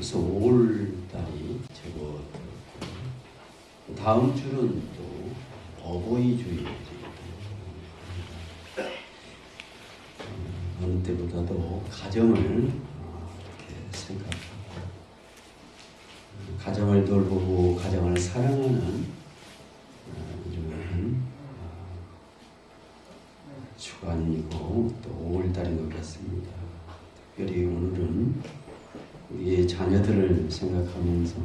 벌써 5월달이 제법 다음 주는 또 어버이 주일이거든요. 어느 때보다도 가정을 이렇게 생각하고 가정을 돌보고 가정을 사랑하는 이런 주간이고 또 5월달인 것 같습니다. 특별히 오늘은 우리의 자녀들을 생각하면서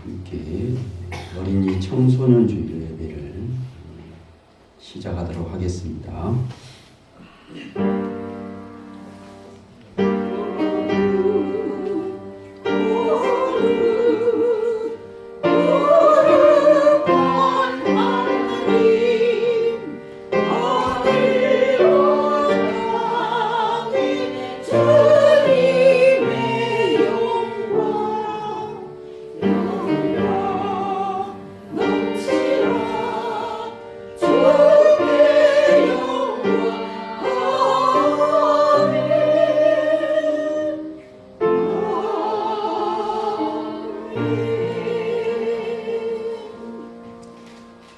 함께 어린이 청소년 주일 예배를 시작하도록 하겠습니다.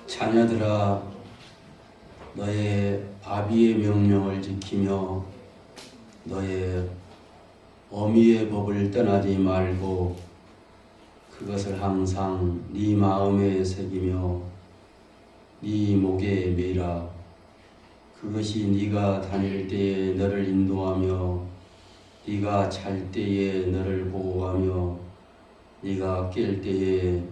자녀들아, 너의 아비의 명령을 지키며 너의 어미의 법을 떠나지 말고 그것을 항상 네 마음에 새기며 네 목에 매라. 그것이 네가 다닐 때에 너를 인도하며 네가 잘 때에 너를 보호하며 네가 깰 때에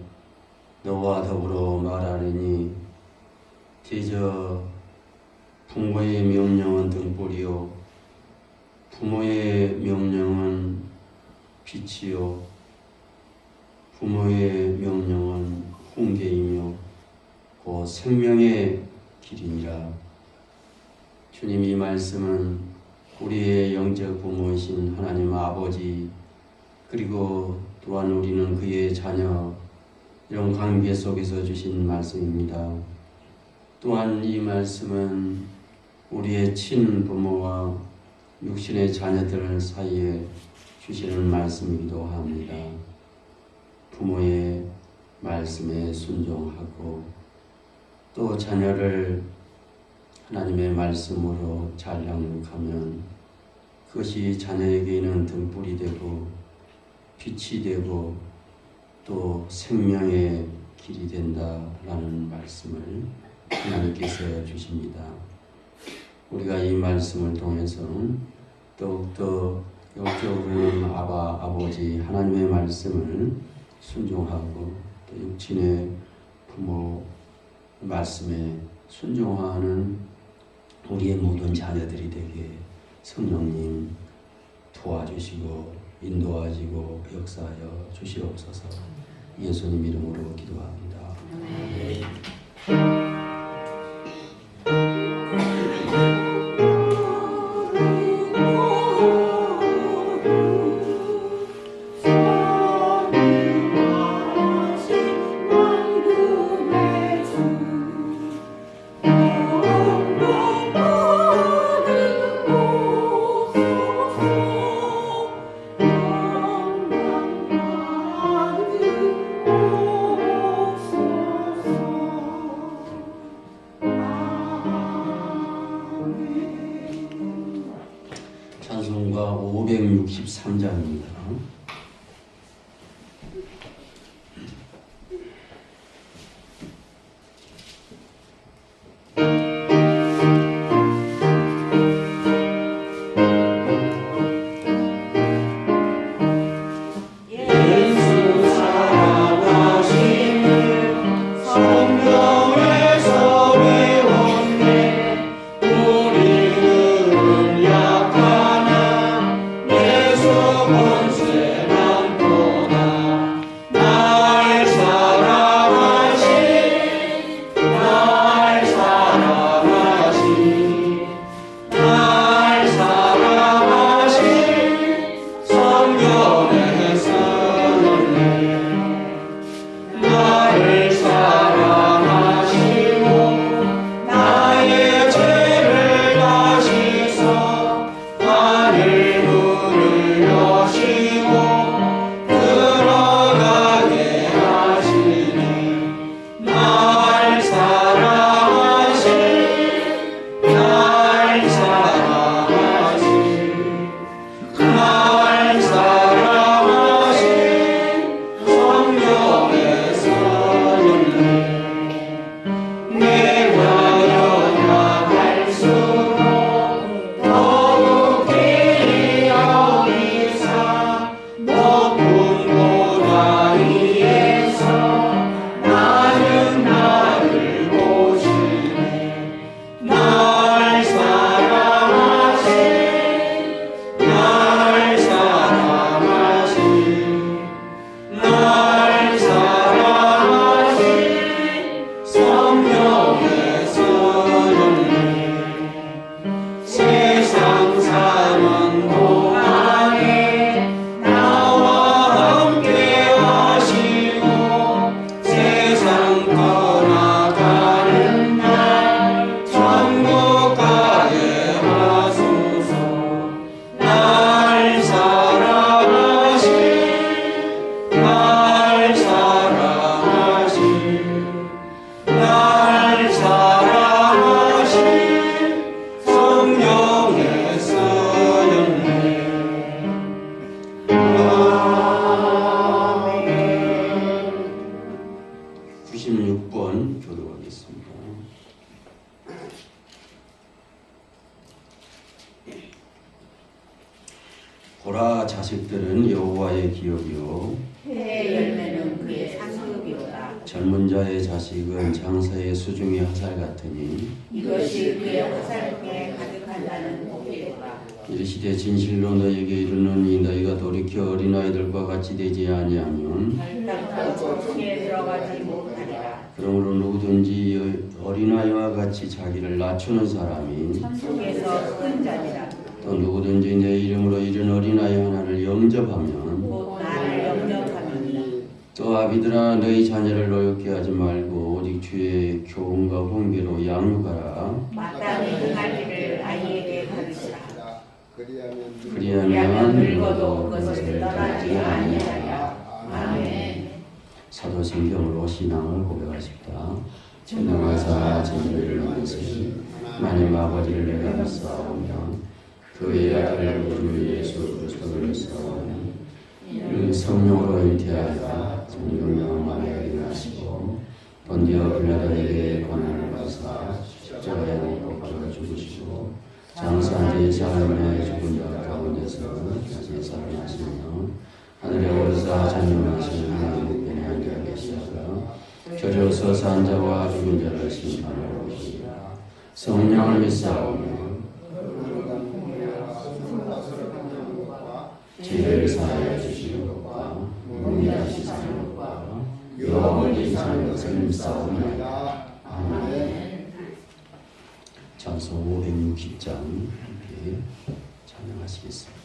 너와 더불어 말하리니. 대저 부모의 명령은 등불이요 부모의 명령은 빛이요 부모의 명령은 훈계이며 곧 생명의 길이니라. 주님, 이 말씀은 우리의 영적 부모이신 하나님 아버지, 그리고 또한 우리는 그의 자녀, 이런 관계 속에서 주신 말씀입니다. 또한 이 말씀은 우리의 친부모와 육신의 자녀들 사이에 주시는 말씀이기도 합니다. 부모의 말씀에 순종하고 또 자녀를 하나님의 말씀으로 잘 양육하면 그것이 자녀에게는 등불이 되고 빛이 되고 또 생명의 길이 된다라는 말씀을 하나님께서 주십니다. 우리가 이 말씀을 통해서 더욱더 영적으로는 아버지 하나님의 말씀을 순종하고 또 육신의 부모 말씀에 순종하는 우리의 모든 자녀들이 되게 성령님 도와주시고 인도하시고 역사하여 주시옵소서. 예수님 이름으로 기도합니다. 찬송가 563장입니다. 하늘 문을 여시고 여호와의 기업이요 해의 열매는 그의 상급이로다. 젊은 자의 자식은 장사의 수중의 화살 같으니 이것이 그의 화살표에 가득한다는 복이로다. 이르시되 진실로 너희에게 이르노니 너희가 돌이켜 어린아이들과 같이 되지 아니하면 결단코 천국에 들어가지 못하리라. 그러므로 누구든지 어린아이와 같이 자기를 낮추는 사람이 천국에서 큰 자니라. 또 누구든지 내 이름으로 이른 어린아이 하나를 영접하면 곧 나를 영접하느니라. 또 아비들아 너희 자녀를 노엽게 하지 말고 오직 주의 교훈과 훈계로 양육하라. 마땅히 행할 일을 아이에게 가르치라. 그리하면 늙어도 그것을 떠나지 아니하리라. 아멘. 사도신경으로 신앙을 고백하십니다. 전능하사 진리를 만세 하나님 아버지를 내가 믿사오며 그의 아들 우리 예수 그리스도를 믿사오며 그 성령으로 잉태하여 성령령 마리아에게 나시고 본디오 빌라도에게 고난을 받으사 십자가에 못 박혀 죽으시고 장사한 지 사흘 죽은 자 가운데서 다시 살아나시며 하늘에 오르사 전능하신 하나님 우편에 앉아 계시다가 저리로서 산 자와 죽은 자를 심판하러 오시리라. 성령을 믿사오며 죄를 사하여 주시는 것과 문의하시 사는 것과 영원히 사는 것을 믿사오나이다. 아멘. 찬송 560장 함께 찬양하시겠습니다.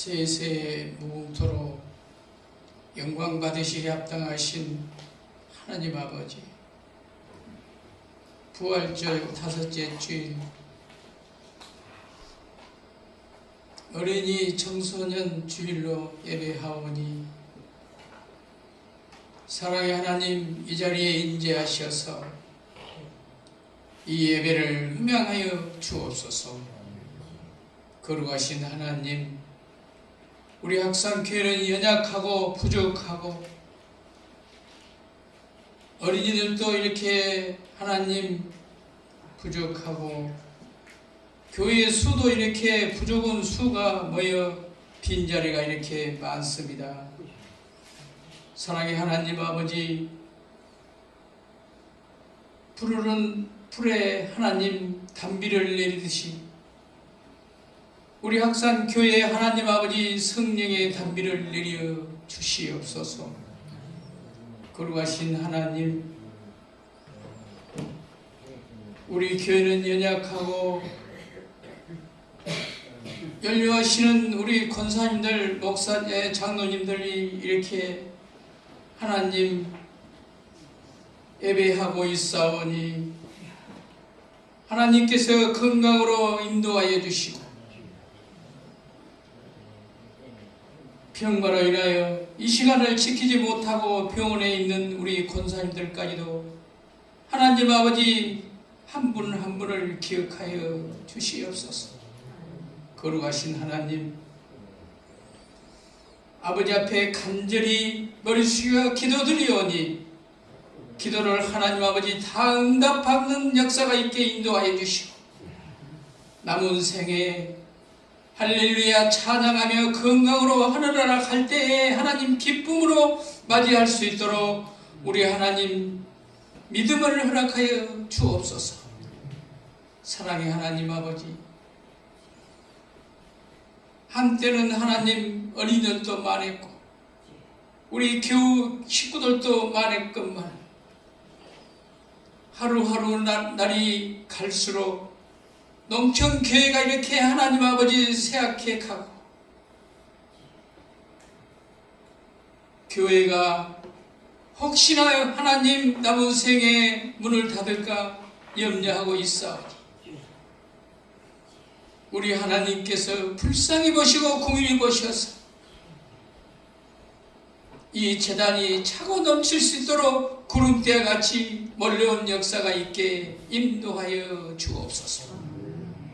세세 무궁토록 영광 받으시기 합당하신 하나님 아버지, 부활절 다섯째 주일 어린이 청소년 주일로 예배하오니 사랑의 하나님, 이 자리에 인재하셔서 이 예배를 음양하여 주옵소서. 거룩하신 하나님, 우리 학산교회는 연약하고 부족하고 어린이들도 이렇게 하나님 부족하고 교회의 수도 이렇게 부족한 수가 모여 빈자리가 이렇게 많습니다. 사랑의 하나님 아버지, 푸르른 풀에 하나님 단비를 내리듯이 우리 학산교회에 하나님 아버지 성령의 단비를 내려 주시옵소서. 거룩하신 하나님, 우리 교회는 연약하고 연료하시는 우리 권사님들, 목사, 장로님들이 이렇게 하나님 예배하고 있사오니 하나님께서 건강으로 인도하여 주시고 병마로 인하여 이 시간을 지키지 못하고 병원에 있는 우리 권사님들까지도 하나님 아버지 한 분 한 분을 기억하여 주시옵소서. 거룩하신 하나님, 아버지 앞에 간절히 머리 숙여 기도드리오니 기도를 하나님 아버지 다 응답하는 역사가 있게 인도하여 주시고 남은 생에 할렐루야 찬양하며 건강으로 하늘나라 갈 때에 하나님 기쁨으로 맞이할 수 있도록 우리 하나님 믿음을 허락하여 주옵소서. 사랑의 하나님 아버지, 한때는 하나님 어린이들도 많았고 우리 교우 식구들도 많았건만 하루하루 날이 갈수록 농촌교회가 이렇게 하나님 아버지 쇠약해 가고 교회가 혹시나 하나님 남은 생에 문을 닫을까 염려하고 있사오니 우리 하나님께서 불쌍히 보시고 공의히 보셔서 이 재단이 차고 넘칠 수 있도록 구름대와 같이 몰려온 역사가 있게 인도하여 주옵소서.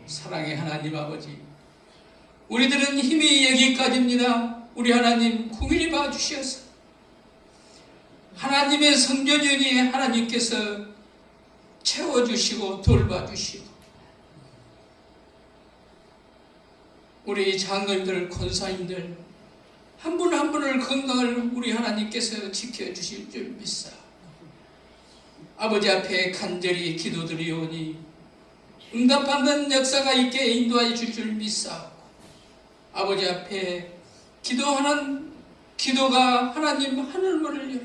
사랑의 하나님 아버지, 우리들은 힘이 여기까지입니다. 우리 하나님 공의히 봐주셔서 하나님의 성전이니 하나님께서 채워주시고 돌봐주시고 우리 장로님들, 권사님들 한 분 한 분을 건강을 우리 하나님께서 지켜주실 줄 믿사 아버지 앞에 간절히 기도드리오니 응답받는 역사가 있게 인도하여 줄 줄 믿사오고 아버지 앞에 기도하는 기도가 하나님 하늘문을 열어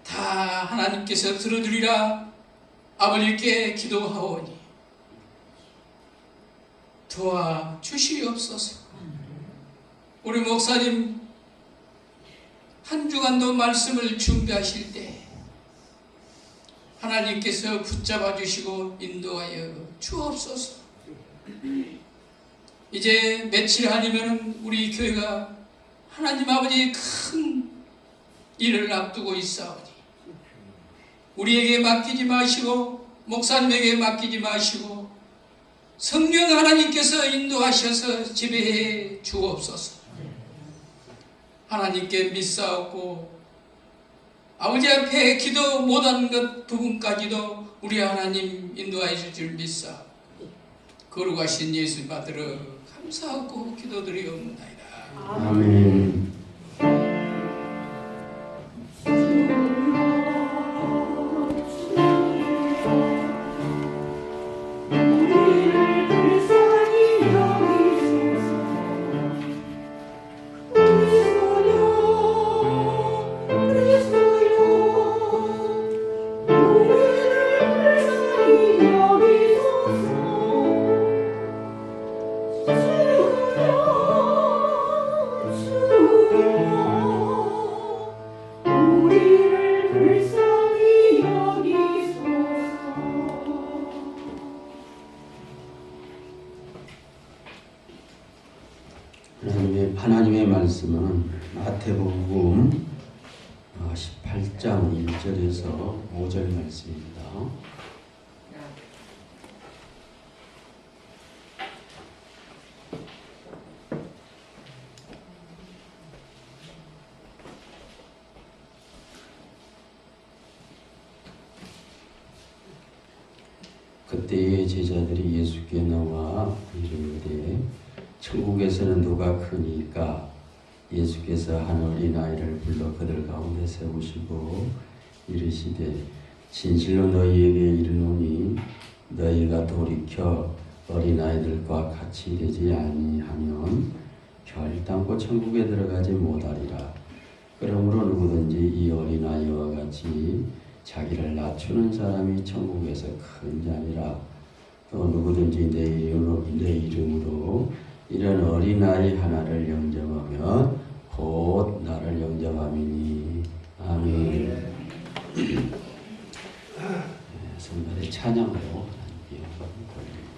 다 하나님께서 들어주리라 아버지께 기도하오니 도와주시옵소서. 우리 목사님 한 주간도 말씀을 준비하실 때 하나님께서 붙잡아 주시고 인도하여 주옵소서. 이제 며칠 아니면 우리 교회가 하나님 아버지 큰 일을 앞두고 있사오니 우리에게 맡기지 마시고 목사님에게 맡기지 마시고 성령 하나님께서 인도하셔서 지배해 주옵소서. 하나님께 믿사옵고 아버지 앞에 기도 못하는 것 부분까지도 우리 하나님 인도하여 줄 줄 믿사옵고 거룩하신 예수 받들어 감사하고 기도드리옵나이다. 아멘. 하나님의 말씀은 마태복음 18장 1절에서 5절 말씀입니다. 그때의 제자들이 예수께 나와 이르되 천국에서는 누가 크니까? 예수께서 한 어린아이를 불러 그들 가운데 세우시고 이르시되 진실로 너희에게 이르노니 너희가 돌이켜 어린아이들과 같이 되지 아니하면 결단코 천국에 들어가지 못하리라. 그러므로 누구든지 이 어린아이와 같이 자기를 낮추는 사람이 천국에서 큰 자니라. 또 누구든지 내 이름으로 이런 어린아이 하나를 영접하면 곧 나를 영접함이니. 아멘. 성도의 찬양으로 하나님께 영광을 돌립니다.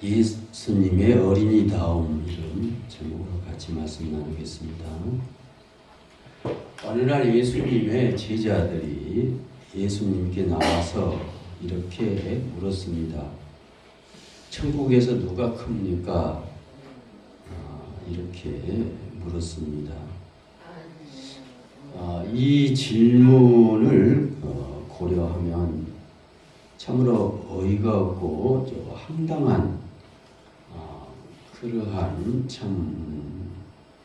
예수님의 어린이다움 이런 제목으로 같이 말씀 나누겠습니다. 어느 날 예수님의 제자들이 예수님께 나와서 이렇게 물었습니다. 천국에서 누가 큽니까? 이렇게 물었습니다. 이 질문을 고려하면 참으로 어이가 없고 황당한 그러한 참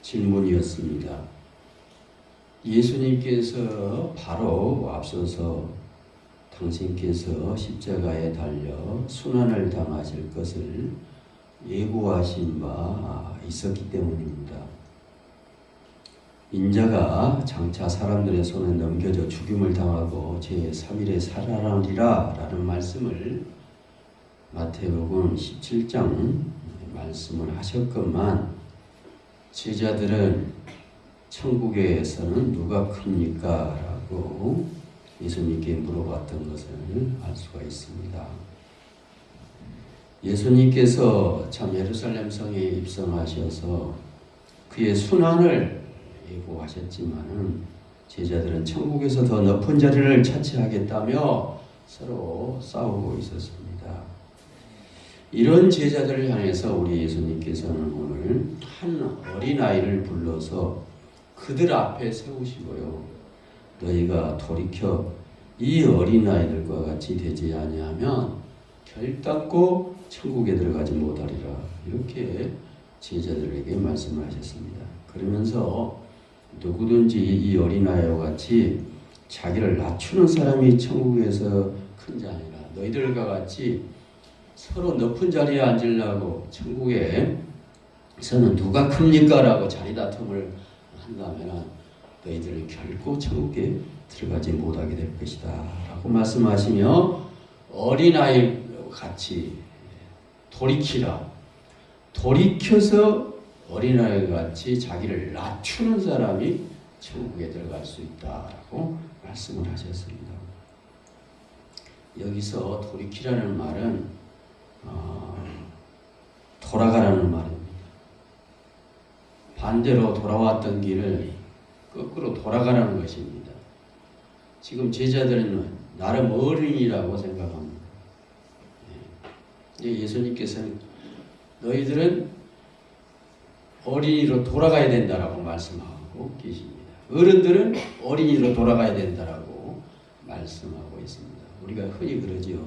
질문이었습니다. 예수님께서 바로 앞서서 당신께서 십자가에 달려 순환을 당하실 것을 예고하신 바 있었기 때문입니다. 인자가 장차 사람들의 손에 넘겨져 죽임을 당하고 제3일에 살아나리라 라는 말씀을 마태복음 17장 말씀을 하셨건만 제자들은 천국에서는 누가 큽니까? 라고 예수님께 물어봤던 것을 알 수가 있습니다. 예수님께서 참 예루살렘 성에 입성하셔서 그의 순환을 예고하셨지만은 제자들은 천국에서 더 높은 자리를 차지하겠다며 서로 싸우고 있었습니다. 이런 제자들을 향해서 우리 예수님께서는 오늘 한 어린아이를 불러서 그들 앞에 세우시고요. 너희가 돌이켜 이 어린아이들과 같이 되지 아니하면 결단코 천국에 들어가지 못하리라. 이렇게 제자들에게 말씀을 하셨습니다. 그러면서 누구든지 이 어린아이와 같이 자기를 낮추는 사람이 천국에서 큰 자니라. 너희들과 같이 서로 높은 자리에 앉으려고 천국에서는 누가 큽니까? 라고 자리 다툼을 한다면 너희들은 결코 천국에 들어가지 못하게 될 것이다 라고 말씀하시며 어린아이 같이 돌이키라. 돌이켜서 어린아이 같이 자기를 낮추는 사람이 천국에 들어갈 수 있다라고 말씀을 하셨습니다. 여기서 돌이키라는 말은 돌아가라는 말입니다. 반대로 돌아왔던 길을 거꾸로 돌아가라는 것입니다. 지금 제자들은 나름 어른이라고 생각합니다. 예수님께서는 너희들은 어린이로 돌아가야 된다라고 말씀하고 계십니다. 어른들은 어린이로 돌아가야 된다라고 말씀하고 있습니다. 우리가 흔히 그러죠.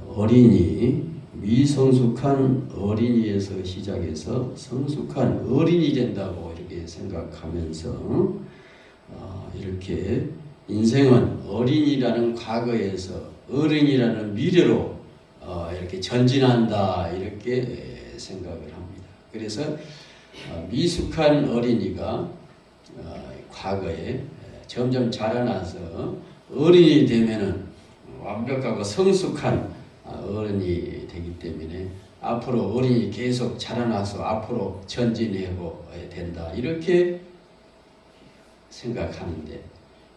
어린이, 미성숙한 어린이에서 시작해서 성숙한 어린이 된다고 이렇게 생각하면서 이렇게 인생은 어린이라는 과거에서 어른이라는 미래로 이렇게 전진한다 이렇게 생각을 합니다. 그래서 미숙한 어린이가 과거에 점점 자라나서 어린이 되면은 완벽하고 성숙한 어른이 되기 때문에 앞으로 어린이 계속 자라나서 앞으로 전진하고 된다 이렇게 생각하는데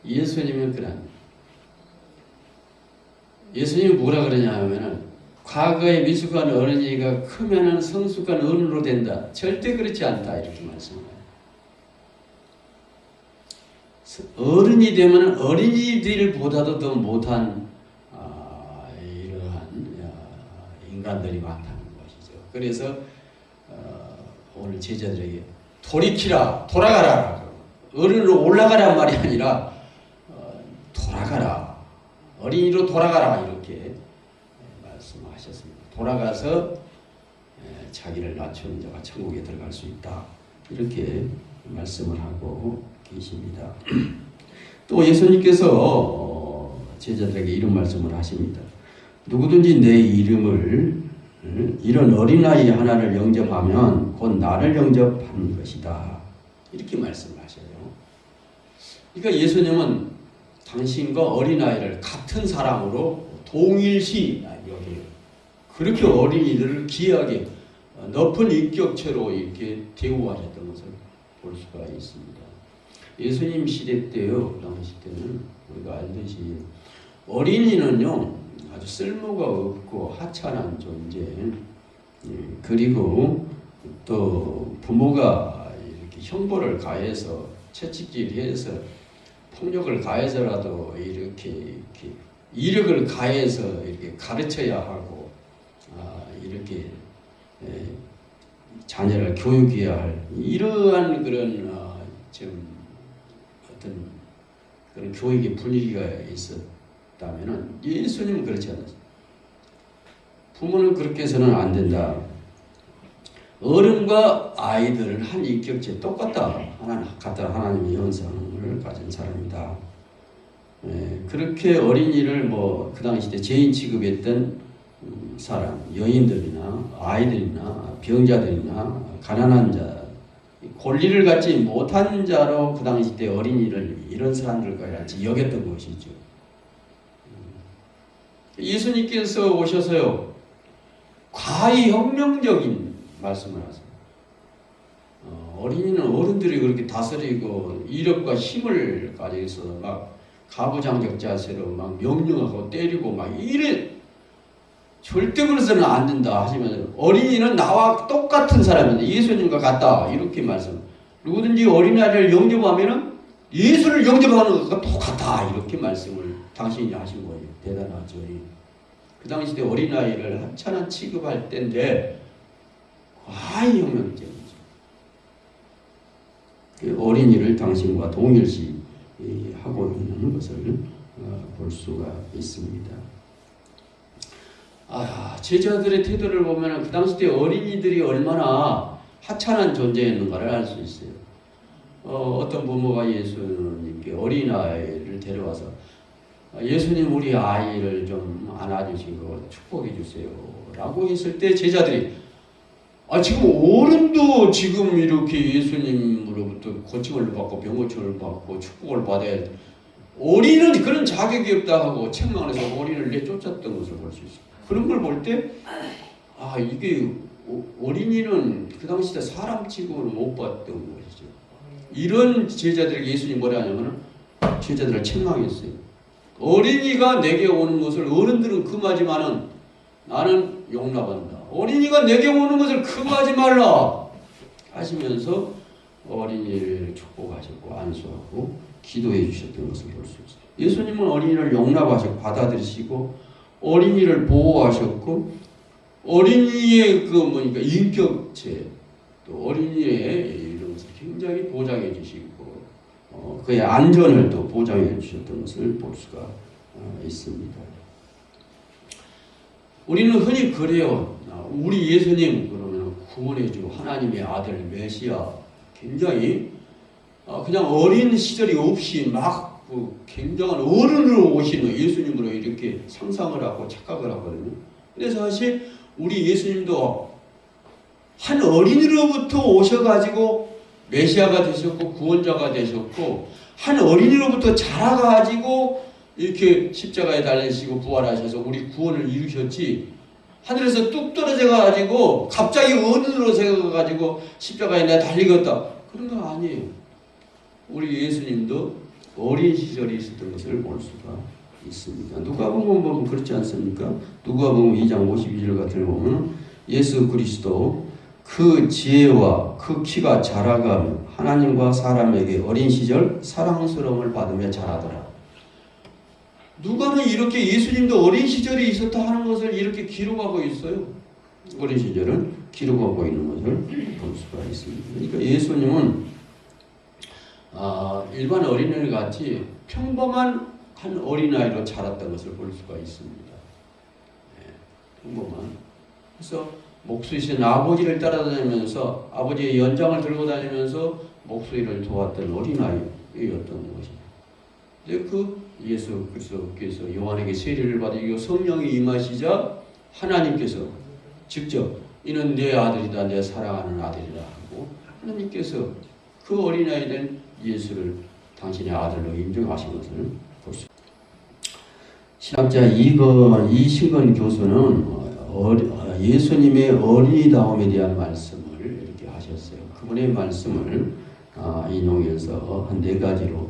예수님은 예수님이 뭐라 그러냐 하면은 과거에 미숙한 어린이가 크면은 성숙한 어른으로 된다. 절대 그렇지 않다 이렇게 말씀해요. 어른이 되면 어린이들보다도 더 못한 이러한 인간들이 많다는 것이죠. 그래서 오늘 제자들에게 돌이키라, 돌아가라. 어른으로 올라가란 말이 아니라 돌아가라. 어린이로 돌아가라 이렇게 말씀하셨습니다. 돌아가서 자기를 낮추는 자가 천국에 들어갈 수 있다. 이렇게 말씀을 하고 계십니다. 또 예수님께서 제자들에게 이런 말씀을 하십니다. 누구든지 내 이름을 이런 어린아이 하나를 영접하면 곧 나를 영접하는 것이다. 이렇게 말씀하셔요. 그러니까 예수님은 당신과 어린아이를 같은 사람으로 동일시 여겨요. 그렇게 어린이들을 귀하게 높은 인격체로 이렇게 대우하셨던 것을 볼 수가 있습니다. 예수님 시대 때요, 그 당시 때는 우리가 알듯이 어린이는요 아주 쓸모가 없고 하찮은 존재, 그리고 또 부모가 이렇게 형벌을 가해서 채찍질해서 폭력을 가해서라도 이렇게 이력을 가해서 이렇게 가르쳐야 하고 이렇게 자녀를 교육해야 할 이러한 그런 좀 어떤 그런 교육의 분위기가 있었다면은 예수님은 그렇지 않았어요. 부모는 그렇게 해서는 안 된다. 어른과 아이들은 한 인격체 똑같다. 하나님의 형상을 가진 사람이다. 그렇게 어린이를 그 당시 때 죄인 취급했던 사람, 여인들이나 아이들이나 병자들이나 가난한 자, 권리를 갖지 못한 자로 그 당시 때 어린이를 이런 사람들과 같이 여겼던 것이죠. 예수님께서 오셔서요 과히 혁명적인 말씀을 하세요. 어린이는 어른들이 그렇게 다스리고 이력과 힘을 가져서 막 가부장적 자세로 막 명령하고 때리고 막 이래 절대 그래서는 안 된다 하시면서 어린이는 나와 똑같은 사람인데 예수님과 같다 이렇게 말씀. 누구든지 어린아이를 영접하면은 예수를 영접하는 것과 똑같다. 이렇게 말씀을 당신이 하신 거예요. 대단하죠. 그 당시 때 어린아이를 하찮은 취급할 때인데 과히 혁명적이죠. 그 어린이를 당신과 동일시 하고 있는 것을 볼 수가 있습니다. 제자들의 태도를 보면 그 당시 때 어린이들이 얼마나 하찮은 존재였는가를 알 수 있어요. 어떤 부모가 예수님께 어린아이를 데려와서 예수님 우리 아이를 좀 안아주시고 축복해 주세요 라고 했을 때 제자들이 지금 어른도 지금 이렇게 예수님으로부터 고침을 받고 병고침을 받고 축복을 받아야 돼. 어린은 그런 자격이 없다 하고 책망을 해서 어린을 내쫓았던 것을 볼 수 있어요. 그런 걸 볼 때 이게 어린이는 그 당시 때 사람치고는 못 봤던 것이죠. 이런 제자들에게 예수님이 뭐라 하냐면 제자들을 책망했어요. 어린이가 내게 오는 것을 어른들은 금하지만은 나는 용납한다. 어린이가 내게 오는 것을 금하지 말라 하시면서 어린이를 축복하셨고 안수하고 기도해 주셨던 것을 볼 수 있어요. 예수님은 어린이를 용납하시고 받아들이시고 어린이를 보호하셨고 어린이의 인격체 또 어린이의 이런 것을 굉장히 보장해 주시고 그의 안전을 또 보장해 주셨던 것을 볼 수가 있습니다. 우리는 흔히 그래요. 우리 예수님 그러면 구원해주고 하나님의 아들 메시아 굉장히 그냥 어린 시절이 없이 막 굉장한 어른으로 오시는 예수님으로 이렇게 상상을 하고 착각을 하거든요. 근데 사실 우리 예수님도 한 어린이로부터 오셔가지고 메시아가 되셨고 구원자가 되셨고 한 어린이로부터 자라가지고 이렇게 십자가에 달리시고 부활하셔서 우리 구원을 이루셨지 하늘에서 뚝 떨어져가지고 갑자기 어른으로 생각해가지고 십자가에 내가 달리겠다 그런 거 아니에요. 우리 예수님도 어린 시절이 있었던 것을 볼 수가 있습니다. 누가복음 보면 그렇지 않습니까? 누가복음 2장 52절 같은 거 보면 예수 그리스도 그 지혜와 그 키가 자라가며 하나님과 사람에게 어린 시절 사랑스러움을 받으며 자라더라. 누가는 이렇게 예수님도 어린 시절이 있었다 하는 것을 이렇게 기록하고 있어요. 어린 시절을 기록하고 있는 것을 볼 수가 있습니다. 그러니까 예수님은 일반 어린아이 같이 평범한 한 어린아이로 자랐던 것을 볼 수가 있습니다. 평범한. 그래서 목수이신 아버지를 따라다니면서 아버지의 연장을 들고 다니면서 목수일을 도왔던 어린아이였던 것입니다. 근데 그 예수 그리스도께서 요한에게 세례를 받으시고 성령이 임하시자 하나님께서 직접 이는 내 아들이다 내 사랑하는 아들이다 하고 하나님께서 그 어린아이 된 예수를 당신의 아들로 인정하신 것을 볼 수 있습니다. 신학자 이신건 교수는 예수님의 어린이다움에 대한 말씀을 이렇게 하셨어요. 그분의 말씀을 인용해서 한 4가지로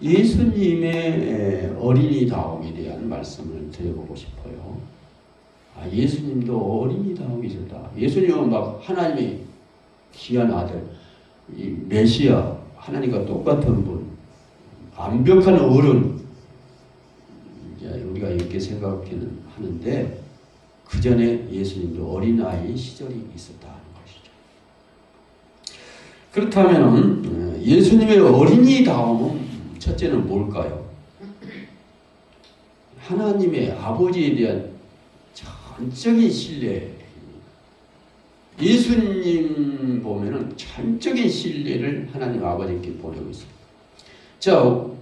예수님의 어린이다움에 대한 말씀을 드려보고 싶어요. 예수님도 어린이다움이 있었다. 예수님은 막 하나님의 귀한 아들, 이 메시아, 하나님과 똑같은 분, 완벽한 어른, 우리가 이렇게 생각하는 하는데 그 전에 예수님도 어린아이 시절이 있었다는 것이죠. 그렇다면 예수님의 어린이다움은 첫째는 뭘까요? 하나님의 아버지에 대한 전적인 신뢰. 예수님 보면은 전적인 신뢰를 하나님 아버지께 보내고 있어요. 자,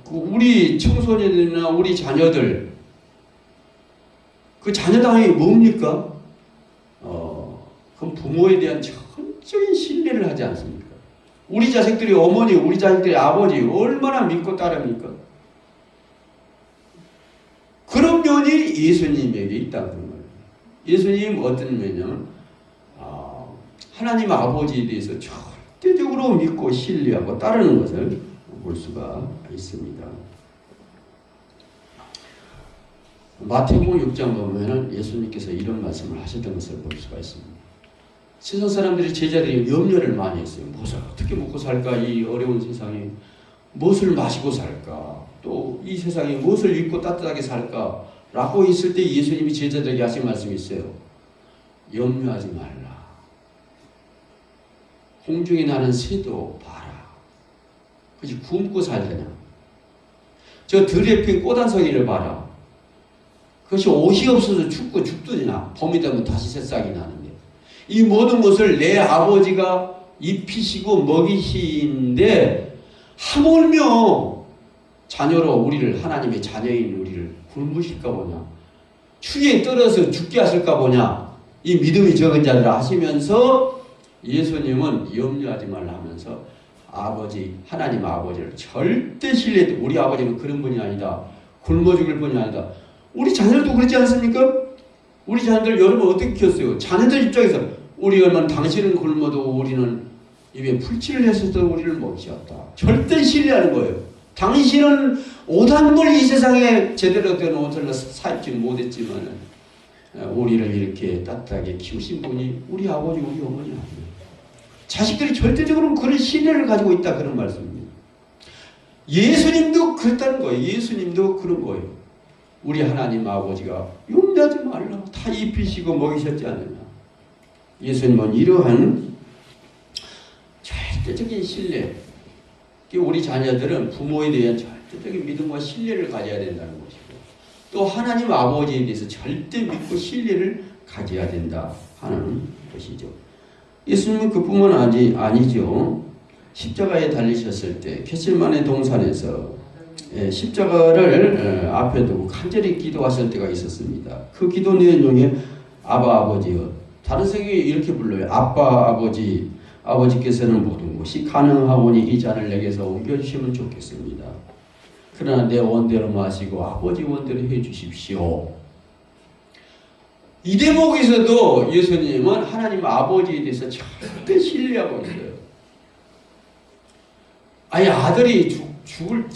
우리 청소년들이나 우리 자녀들, 그 자녀당이 뭡니까? 그럼 부모에 대한 전적인 신뢰를 하지 않습니까? 우리 자식들이 어머니, 우리 자식들이 아버지 얼마나 믿고 따릅니까? 그런 면이 예수님에게 있다는 거예요. 예수님 어떤 면이냐면 하나님 아버지에 대해서 절대적으로 믿고 신뢰하고 따르는 것을 볼 수가 있습니다. 마태복음 6장 보면 예수님께서 이런 말씀을 하셨던 것을 볼 수가 있습니다. 세상 사람들이 제자들이 염려를 많이 했어요. 어떻게 먹고 살까 이 어려운 세상에 무엇을 마시고 살까? 또 이 세상에 무엇을 입고 따뜻하게 살까? 라고 있을 때 예수님이 제자들에게 하신 말씀이 있어요. 염려하지 말라. 공중에 나는 새도 봐라. 그치, 굶고 살되냐. 저 들에 핀 꽃한송이를 봐라. 그것이 옷이 없어서 춥고 죽더냐. 봄이 되면 다시 새싹이 나는데. 이 모든 것을 내 아버지가 입히시고 먹이시는데 하물며 자녀로 우리를, 하나님의 자녀인 우리를 굶으실까 보냐. 추위에 떨어서 죽게 하실까 보냐. 이 믿음이 적은 자들아 하시면서 예수님은 염려하지 말라 하면서 아버지, 하나님 아버지를 절대 신뢰해. 우리 아버지는 그런 분이 아니다. 굶어 죽을 분이 아니다. 우리 자녀들도 그렇지 않습니까? 우리 자녀들 여러분 어떻게 키웠어요? 자녀들 입장에서 우리 얼마나 당신은 굶어도 우리는 입에 풀칠을 했어도 우리를 먹이셨다. 절대 신뢰하는 거예요. 당신은 옷 한 벌 이 세상에 제대로 된 옷을 사입지 못했지만 우리를 이렇게 따뜻하게 키우신 분이 우리 아버지, 우리 어머니 아니에요. 자식들이 절대적으로 그런 신뢰를 가지고 있다, 그런 말씀입니다. 예수님도 그랬다는 거예요. 예수님도 그런 거예요. 우리 하나님 아버지가 염려하지 말라. 다 입히시고 먹이셨지 않느냐. 예수님은 이러한 절대적인 신뢰, 우리 자녀들은 부모에 대한 절대적인 믿음과 신뢰를 가져야 된다는 것이고, 또 하나님 아버지에 대해서 절대 믿고 신뢰를 가져야 된다 하는 것이죠. 예수님은 그뿐만 아니죠. 십자가에 달리셨을 때 겟세마네 동산에서 십자가를 앞에 두고 간절히 기도하실 때가 있었습니다. 그 기도 내용에 아바 아버지여, 다른 성경이 이렇게 불러요. 아빠 아버지, 아버지께서는 모든 것이 가능하오니 이 잔을 내게서 옮겨주시면 좋겠습니다. 그러나 내 원대로 마시고 아버지 원대로 해주십시오. 이 대목에서도 예수님은 하나님 아버지에 대해서 절대 신뢰하고 있어요. 아예 아들이 죽을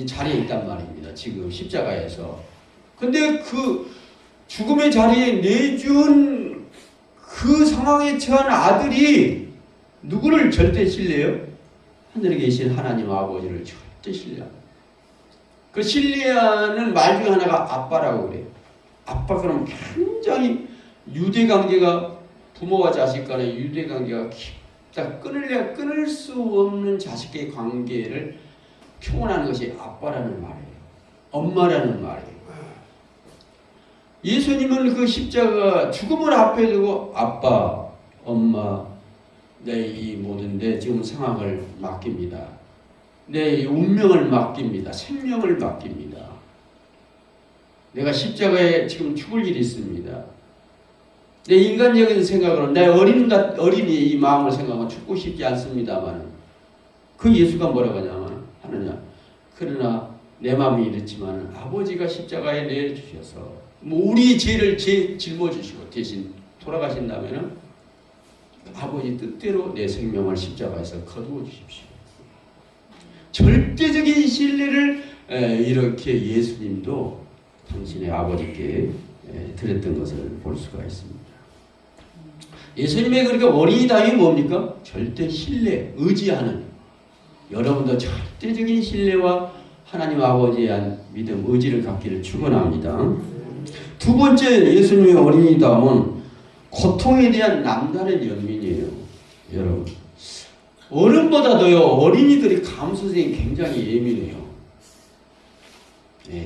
자리에 있단 말입니다. 지금 십자가에서. 근데 그 죽음의 자리에 내준 그 상황에 처한 아들이 누구를 절대 신뢰해요? 하늘에 계신 하나님 아버지를 절대 신뢰합니다. 그 신뢰하는 말 중에 하나가 아빠라고 그래요. 아빠, 그러면 굉장히 유대관계가, 부모와 자식 간의 유대관계가 깊다. 끊을래야 끊을 수 없는 자식의 관계를 표현하는 것이 아빠라는 말이에요. 엄마라는 말이에요. 예수님은 그 십자가 죽음을 앞에 두고 아빠, 엄마, 내 이 모든데 지금 상황을 맡깁니다. 내 운명을 맡깁니다. 생명을 맡깁니다. 내가 십자가에 지금 죽을 일이 있습니다. 내 인간적인 생각으로 내 어린이 이 마음을 생각하면 죽고 싶지 않습니다만, 그 예수가 뭐라고 하느냐. 그러나 내 마음이 이렇지만 아버지가 십자가에 내주셔서 우리 죄를 짊어지시고 대신 돌아가신다면 아버지 뜻대로 내 생명을 십자가에서 거두어 주십시오. 절대적인 신뢰를 이렇게 예수님도 당신의 아버지께 드렸던 것을 볼 수가 있습니다. 예수님의 그러니까 어린이당이 뭡니까? 절대 신뢰, 의지하는, 여러분도 절대적인 신뢰와 하나님 아버지에 대한 믿음, 의지를 갖기를 축원합니다. 두 번째 예수님의 어린이당은 고통에 대한 남다른 연민이에요. 여러분, 어른보다도요 어린이들이 감수성이 굉장히 예민해요.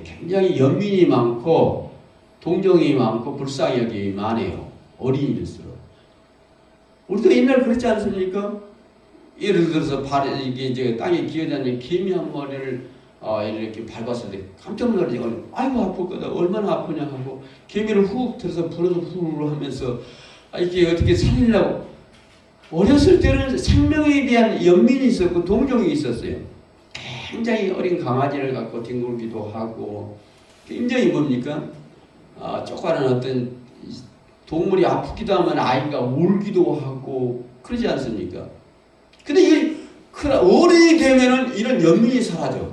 굉장히 연민이 많고 동정이 많고 불쌍하기 많아요. 어린이들수록. 우리도 옛날 그렇지 않습니까? 예를 들어서 이게 이제 땅에 기어다니는 개미 한 마리를 이렇게 밟았을 때 깜짝 놀라지. 아이고 아플 거다. 얼마나 아프냐 하고 개미를 훅 들어서 불어서 후 하면서 이게 어떻게 살리려고. 어렸을 때는 생명에 대한 연민이 있었고 동정이 있었어요. 굉장히 어린 강아지를 갖고 뒹굴기도 하고, 굉장히 뭡니까? 조그마한 어떤 동물이 아프기도 하면 아이가 울기도 하고 그러지 않습니까? 근데 이게 어른이 되면은 이런 연민이 사라져.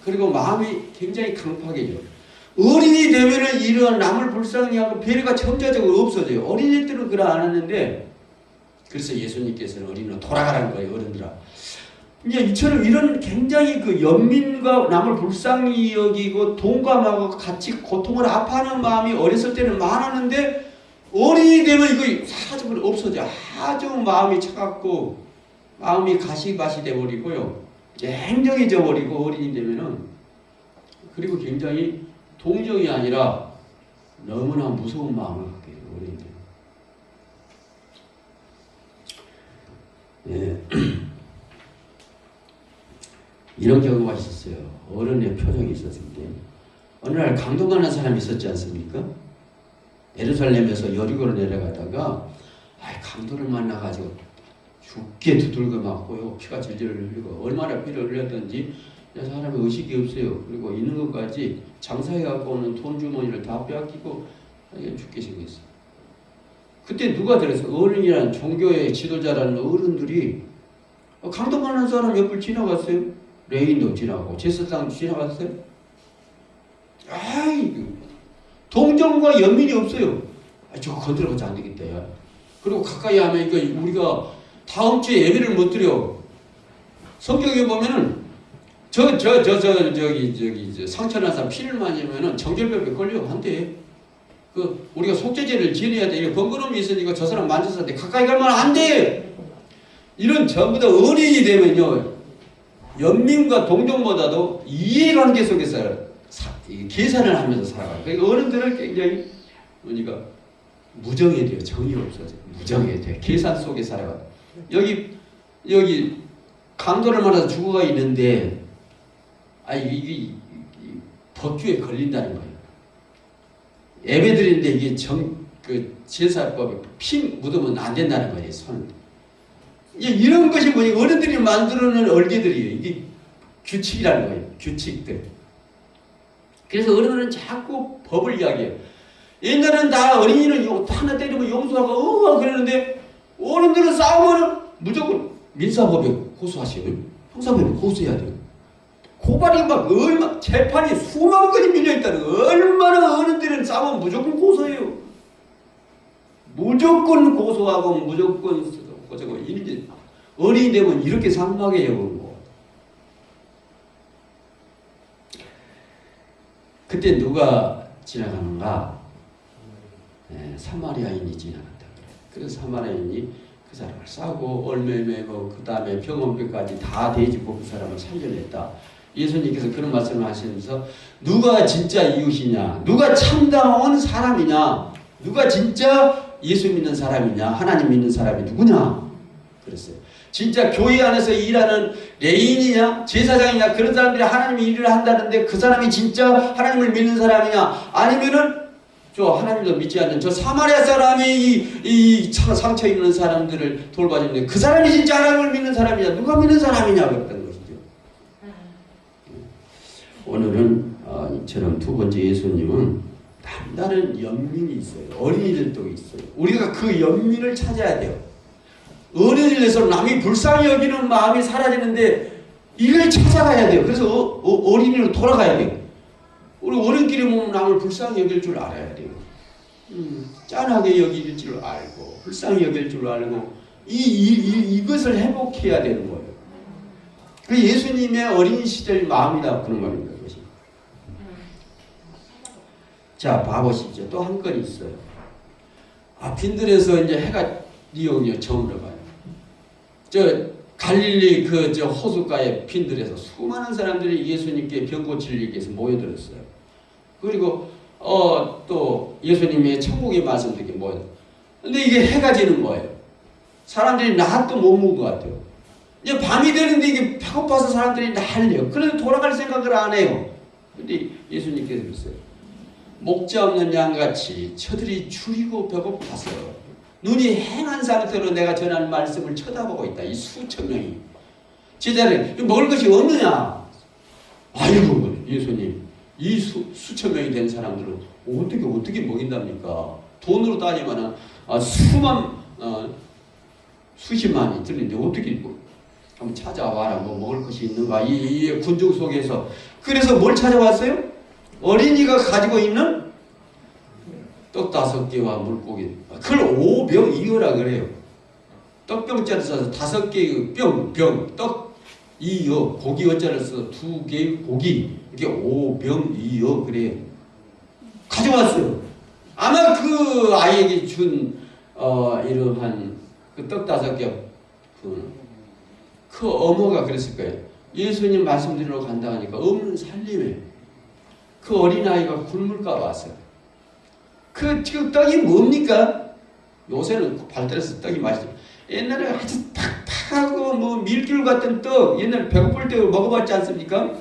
그리고 마음이 굉장히 강팍해져. 어린이 되면은 이런 남을 불쌍히 하고 배려가 점차적으로 없어져요. 어린이 때는 그러 안 하는데, 그래서 예수님께서는 어린이로 돌아가라는 거예요. 어른들아, 이제 이처럼 이런 굉장히 그 연민과 남을 불쌍히 여기고 동감하고 같이 고통을 아파하는 마음이 어렸을 때는 많았는데 어린이 되면 이거 사라져버려 없어져. 아주 마음이 차갑고 마음이 가시밭이 돼버리고요. 냉정해져 버리고 어린이 되면은 그리고 굉장히 동정이 아니라 너무나 무서운 마음을 갖게 돼요. 어린이 되면. 네. 이런 경우가 있었어요. 어른의 표정이 있었을 때 어느 날 강도가는 사람이 있었지 않습니까? 예루살렘에서 여리고로 내려가다가 강도를 만나가지고 죽게 두들겨 맞고요. 피가 질질 흘리고 얼마나 피를 흘렸던지 사람이 의식이 없어요. 그리고 있는 것까지 장사해 갖고 오는 돈 주머니를 다 빼앗기고 죽게 생겼어요. 그때 누가 들었어요? 어른이란 종교의 지도자라는 어른들이 강도 만난 사람 옆을 지나갔어요. 레인도 지나가고 제사장도 지나갔어요. 동정과 연민이 없어요. 저거 건드려보지 안 되겠다. 야. 그리고 가까이 하면 이거 우리가 다음 주에 예배를 못 드려. 성경에 보면은 저기 상처난 사람 피를 맞으면은 정결병에 걸려 한대. 그 우리가 속죄제를 지내야 돼. 번거로움이 있으니까 저 사람 만져서 돼. 가까이 가면 안 돼. 이런 전부 다 어린이 되면요. 연민과 동정보다도 이해관계 속에서 계산을 하면서 살아가요. 그러니까 어른들은 굉장히 그러니까 무정해야 돼요. 정이 없어져. 무정해야 돼요. 계산 속에 살아가요. 여기 강도를 만나서 죽어가 있는데 이게 법규에 걸린다는 거예요. 예배드리는데 이게 제사법에 피 묻으면 안 된다는 거예요. 손. 이런 것이 뭐냐 어른들이 만들어낸 얼개들이에요. 이게 규칙이라는 거예요. 규칙들. 그래서 어른들은 자꾸 법을 이야기해요. 옛날에는 다 어린이는 하나 때리면 용서하고 그러는데 어른들은 싸우면 무조건 민사법에 고소하셔요. 형사법에 고소해야 돼요. 고발이 막 얼마 재판이 수만 건이 밀려있다는 거. 얼마나 어른들은 싸우면 무조건 고소해요. 무조건 고소하고 무조건 고소하고 이제 어린이 되면 이렇게 상막해요. 그런 거. 그때 누가 지나가는가? 사마리아인이 지나간다 그래요. 그래서 사마리아인이 그 사람을 싸고 얼매매고 그 다음에 병원비까지 다 대지고 그 사람을 살려냈다. 예수님께서 그런 말씀을 하시면서 누가 진짜 이웃이냐? 누가 참다운 사람이냐? 누가 진짜 예수 믿는 사람이냐? 하나님 믿는 사람이 누구냐? 그랬어요. 진짜 교회 안에서 일하는 레인이냐? 제사장이냐? 그런 사람들이 하나님의 일을 한다는데 그 사람이 진짜 하나님을 믿는 사람이냐? 아니면은 저 하나님도 믿지 않는 저 사마리아 사람이 이 상처 입는 사람들을 돌봐주는데 그 사람이 진짜 하나님을 믿는 사람이냐? 누가 믿는 사람이냐? 그랬던 것이죠. 오늘은 이처럼 두 번째 예수님은 남다른 연민이 있어요. 어린이들도 있어요. 우리가 그 연민을 찾아야 돼요. 어린이들에서 남이 불쌍히 여기는 마음이 사라지는데 이걸 찾아가야 돼요. 그래서 어린이로 돌아가야 돼요. 우리 어른끼리 보면 남을 불쌍히 여길 줄 알아야 돼요. 짠하게 여길 줄 알고 불쌍히 여길 줄 알고 이것을 회복해야 되는 거예요. 그 예수님의 어린 시절 마음이다 그런 말입니다. 이것이. 자, 봐보시죠. 또 한 건이 있어요. 빈들에서 이제 해가 리오니어 저물어 가요. 갈릴리 호숫가에 빈들에서 수많은 사람들이 예수님께 병 고치기 위해서 모여들었어요. 그리고 또 예수님의 천국의 말씀들이 모여. 근데 이게 해가 지는 거예요. 사람들이 낮도 못 먹은 것 같아요. 이제 밤이 되는데 이게 배고파서 사람들이 난리요. 그래도 돌아갈 생각을 안 해요. 근데 예수님께서 그랬어요. 목자 없는 양같이 저들이 줄이고 배고파서 눈이 행한 상태로 내가 전하는 말씀을 쳐다보고 있다. 이 수천 명이. 제자를 먹을 것이 없느냐? 아이고 예수님 이 수천 명이 된 사람들은 어떻게 먹인답니까? 돈으로 따지면 수십만이 들리는데 어떻게 한번 찾아와라. 뭐 먹을 것이 있는가? 이 군중 속에서. 그래서 뭘 찾아왔어요? 어린이가 가지고 있는 떡 5개와 물고기. 그걸 5병 이어라 그래요. 떡병짜리 써서 5개의 떡 이여 고기 어자를 써 두 개의 고기 이게 오병이여 그래요. 가져왔어요. 아마 그 아이에게 준 이러한 그 떡 5개 그 어머가 그랬을 거예요. 예수님 말씀드리러 간다 하니까 없는 살림에 그 어린아이가 굶을까 왔어요. 그 떡이 뭡니까? 요새는 발달해서 떡이 맛있죠. 옛날에 아주 탁탁하고 뭐 밀가루 같은 떡 옛날에 배고플 때 먹어봤지 않습니까?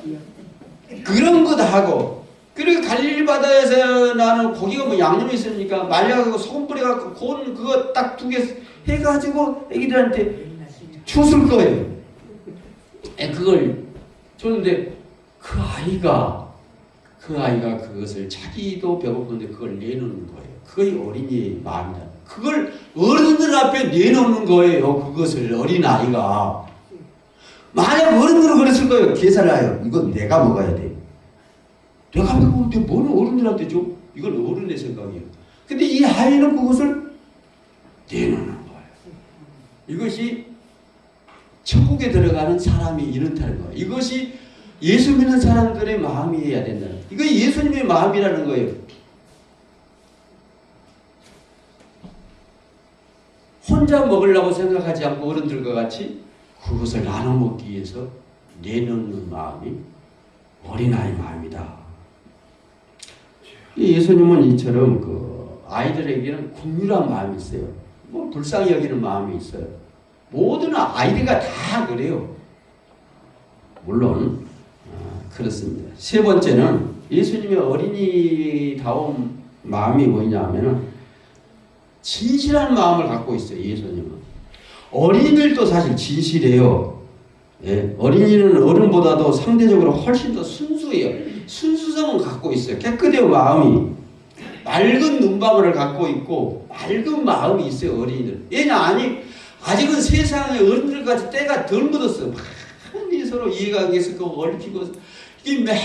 그런 거 다 하고 그리고 갈릴리 바다에서 나는 고기가 뭐 양념이 있으니까 말려가지고 소금 뿌려갖고 고운 그거 딱 2개 해가지고 애기들한테 줬을 거예요. 그걸 줬는데 그 아이가 그것을 자기도 배고픈데 그걸 내놓는 거예요. 그게 어린이의 마음이다. 그걸 어른들 앞에 내놓는 거예요. 그것을 어린아이가. 만약 어른들은 그랬을 거예요. 계산하여. 이건 내가 먹어야 돼. 내가 먹는데 뭐는 어른들한테 줘? 이건 어른의 생각이에요. 근데 이 아이는 그것을 내놓는 거예요. 이것이 천국에 들어가는 사람이 이렇다는 거예요. 이것이 예수 믿는 사람들의 마음이어야 된다는 거예요. 이거 예수님의 마음이라는 거예요. 혼자 먹으려고 생각하지 않고 어른들과 같이 그것을 나눠 먹기 위해서 내놓는 마음이 어린아이 마음이다. 예수님은 이처럼 그 아이들에게는 긍휼한 마음이 있어요. 뭐 불쌍히 여기는 마음이 있어요. 모든 아이들과 다 그래요. 물론 그렇습니다. 세 번째는 예수님의 어린이다운 마음이 뭐냐면은 진실한 마음을 갖고 있어요. 예수님은. 어린이들도 사실 진실해요. 예, 어린이는 어른보다도 상대적으로 훨씬 더 순수해요. 순수성은 갖고 있어요. 깨끗해요. 마음이. 맑은 눈방울을 갖고 있고 맑은 마음이 있어요. 어린이들. 얘는 아직은 세상에 어른들까지 때가 덜 묻었어요. 많이 서로 이해가 안 돼서 얽히고 이 맨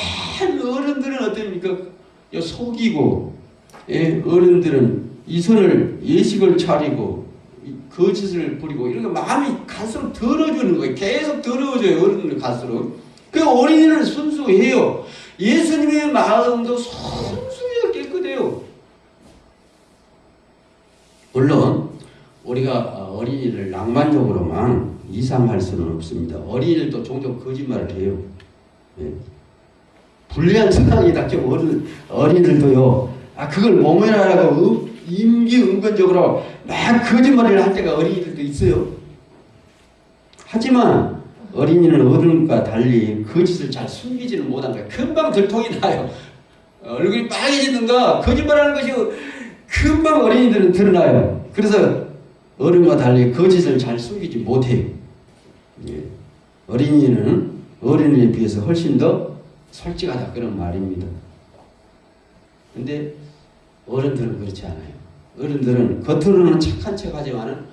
어른들은 어떻습니까? 속이고 예, 어른들은 이선을 예식을 차리고 거짓을 부리고 이런 거 마음이 갈수록 더러워지는 거예요. 계속 더러워져요. 어른들 갈수록. 그 어린이는 순수해요. 예수님의 마음도 순수해요. 깨끗해요. 물론 우리가 어린이를 낭만적으로만 이상할 수는 없습니다. 어린이들도 종종 거짓말을 해요. 예. 불리한 상황이 닥치면 어린이들도요. 그걸 모면하라고 임기응변적으로 막 거짓말을 할 때가 어린이들도 있어요. 하지만 어린이는 어른과 달리 거짓을 잘 숨기지는 못한 거예요. 금방 들통이 나요. 얼굴이 빨개지는가 거짓말하는 것이 금방 어린이들은 드러나요. 그래서 어른과 달리 거짓을 잘 숨기지 못해요. 예. 어린이는 어린이에 비해서 훨씬 더 솔직하다 그런 말입니다. 근데 어른들은 그렇지 않아요. 어른들은 겉으로는 착한 척하지만은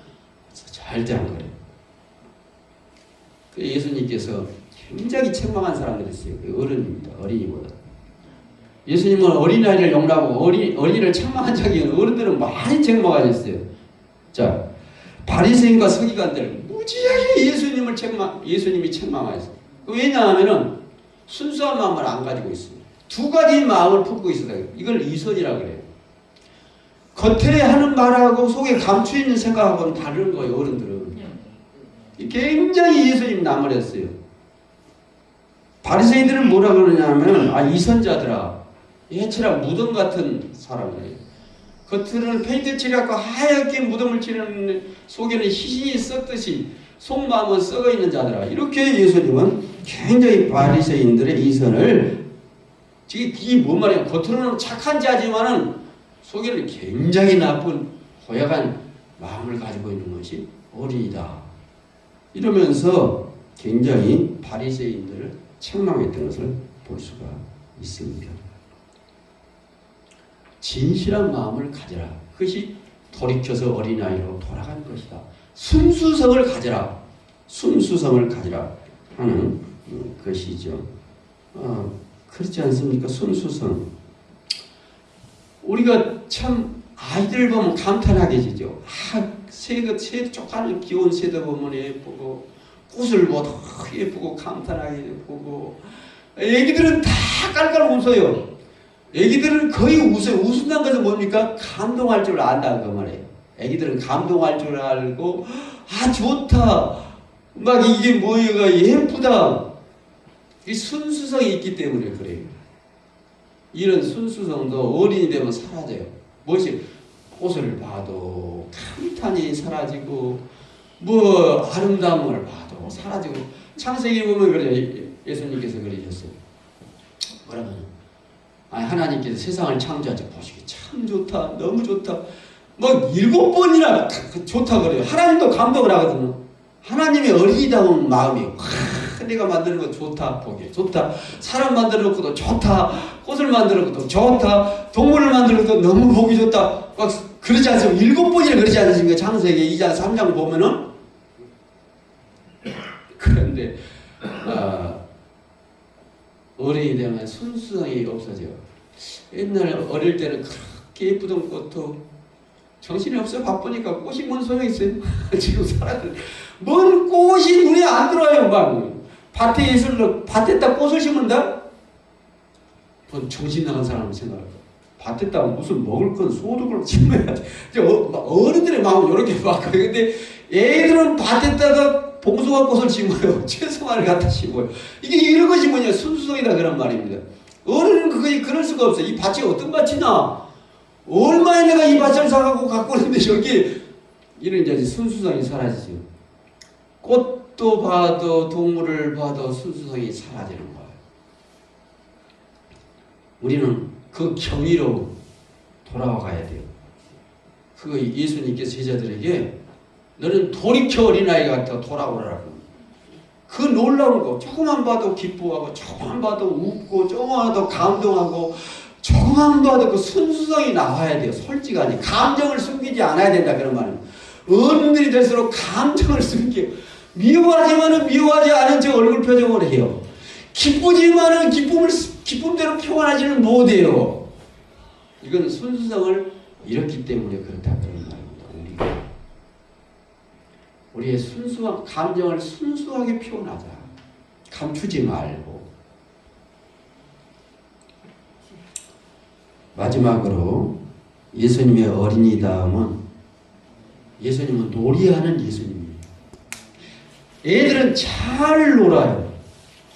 절대 안 그래요. 예수님께서 굉장히 책망한 사람들이 있어요. 어른입니다. 어린이보다. 예수님은 어린아이를 용납하고 어린이를 책망한 적이 없는 어른들은 많이 책망하셨어요. 자, 바리새인과 서기관들 무지하게 예수님이 책망하셨어요. 왜냐하면은 순수한 마음을 안 가지고 있습니다. 두 가지 마음을 품고 있어요. 이걸 이선이라고 그래요. 겉에 하는 말하고 속에 감추어 있는 생각하고는 다른 거예요. 어른들은. 굉장히 예수님 나무랬어요. 바리새인들은 뭐라 그러냐면 이선자들아. 얘처럼 무덤 같은 사람이에요. 겉으로는 페인트 칠해갖고 하얗게 무덤을 칠했는데 속에는 희신이 썩듯이 속마음은 썩어 있는 자들아. 이렇게 예수님은 굉장히 바리새인들의 이선을 이게 뭔 말이에요? 겉으로는 착한 자지만은 속에는 굉장히 나쁜 고약한 마음을 가지고 있는 것이 어린이다. 이러면서 굉장히 바리새인들을 책망했던 것을 볼 수가 있습니다. 진실한 마음을 가져라. 그것이 돌이켜서 어린아이로 돌아가는 것이다. 순수성을 가져라. 순수성을 가져라 하는 것이죠. 그렇지 않습니까? 순수성. 우리가 참 아이들 보면 감탄하게 되죠. 새도 쪽하는 귀여운 새도 보면 예쁘고 꽃을 뭐 더 예쁘고 감탄하게 보고 애기들은 다 깔깔 웃어요. 애기들은 거의 웃어요. 웃는다는 것은 뭡니까? 감동할 줄 안다 그 말이에요. 애기들은 감동할 줄 알고 아 좋다 막 이게 뭐가 예쁘다 이 순수성이 있기 때문에 그래요. 이런 순수성도 어린이 되면 사라져요. 무엇이 꽃을 봐도 감탄이 사라지고 뭐 아름다움을 봐도 사라지고 창세기 보면 그래요. 예수님께서 그러셨어요. 뭐라고 하나님께서 세상을 창조하자 보시기 참 좋다 너무 좋다 뭐 7번이나 좋다 그래요. 하나님도 감동을 하거든요. 하나님의 어린이다운 마음이 내가 만드는 거 좋다 보기 좋다 사람 만들어 놓고도 좋다 꽃을 만들어 놓고도 좋다 동물을 만들어 놓고도 너무 보기 좋다 막 그러지 않습니까? 7번이나 그러지 않습니까? 창세기 2장 3장 보면은 그런데 어른이 되면 순수성이 없어져요. 옛날 어릴 때는 그렇게 예쁘던 꽃도 정신이 없어요. 바쁘니까 꽃이 뭔 소용이 있어요? 지금 사람들 뭔 꽃이 눈에 안 들어와요. 막 밭에 있을 밭에다 꽃을 심는다? 뭔 정신 나간 사람을 생각할까? 밭에다 무슨 먹을 건 소득을 심어야지. 어른들의 마음은 이렇게 바꿔요. 근데 애들은 밭에다가 봉숭아 꽃을 심어요. 채소만을 갖다 심어요. 이게 이런 것이 뭐냐? 순수성이다 그런 말입니다. 어른은 그게 그럴 수가 없어요. 이 밭이 어떤 밭이냐? 얼마에 내가 이 밭을 사갖고 갖고 있는데 여기 이런 이제 순수성이 사라지죠. 꽃도 봐도 동물을 봐도 순수성이 사라지는 거예요. 우리는 그 경위로 돌아와 가야 돼요. 그거 예수님께서 제자들에게 너는 돌이켜 어린아이 같아 돌아오라고. 그 놀라운 거 조금만 봐도 기뻐하고 조금만 봐도 웃고 조금만 봐도 감동하고 조금만 봐도 그 순수성이 나와야 돼요. 솔직하니 감정을 숨기지 않아야 된다 그런 말입니다. 어른들이 될수록 감정을 숨기고 미워하지만은 미워하지 않은 척 얼굴 표정을 해요. 기쁘지만은 기쁨대로 표현하지는 못해요. 이건 순수성을 잃었기 때문에 그렇다 그런 말입니다. 우리의 순수한 감정을 순수하게 표현하자. 감추지 말고. 마지막으로 예수님의 어린이다움은 예수님은 놀이하는 예수님이에요. 애들은 잘 놀아요.